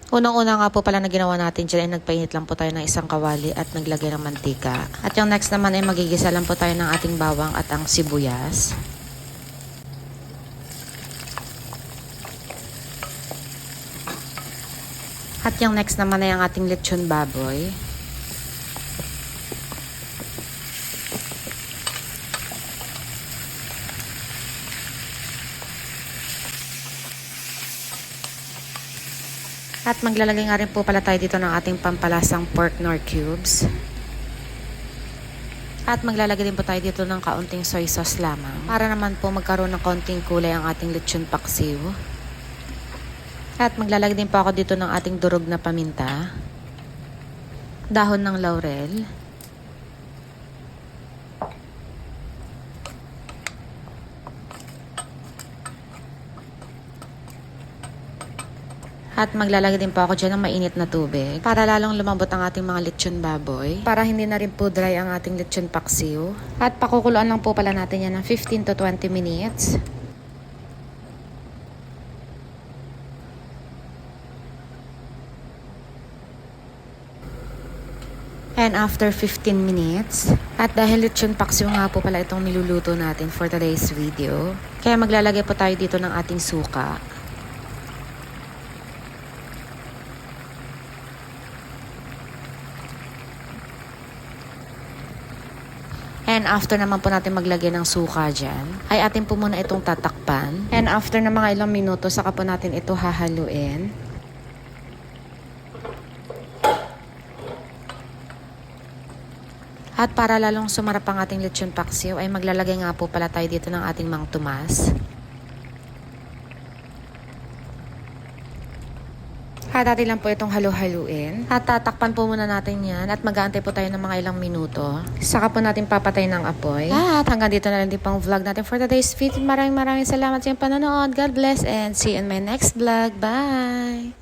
Unang-una nga po pala na ginawa natin dyan ay nagpainit lang po tayo ng isang kawali at naglagay ng mantika. At yung next naman ay magigisa lang po tayo ng ating bawang at ang sibuyas. At yung next naman ay ang ating lechon baboy. At maglalagay nga rin po pala tayo dito ng ating pampalasang pork nor cubes. At maglalagay din po tayo dito ng kaunting soy sauce lamang para naman po magkaroon ng kaunting kulay ang ating lechon paksiw. At maglalagay din po ako dito ng ating durog na paminta, dahon ng laurel, at maglalagay din po ako dyan ng mainit na tubig para lalong lumambot ang ating mga lechon baboy. Para hindi na rin po dry ang ating lechon paksiw. At pakukuluan lang po pala natin yan ng 15 to 20 minutes. And after 15 minutes, at dahil lechon paksiw nga po pala itong niluluto natin for today's video, kaya maglalagay po tayo dito ng ating suka. And after naman po natin maglagay ng suka dyan, ay atin po muna itong tatakpan. And after na mga ilang minuto, saka po natin ito hahaluin. At para lalong sumarap ang ating lechon paksiw, ay maglalagay nga po pala tayo dito ng ating mang tumas. At atin lang po itong halu-haluin. At tatakpan po muna natin yan at mag-aantay po tayo ng mga ilang minuto. Saka po natin papatay ng apoy. At hanggang dito na lang din pang vlog natin for today's video. Maraming salamat sa inyong panonood. God bless and see you in my next vlog. Bye!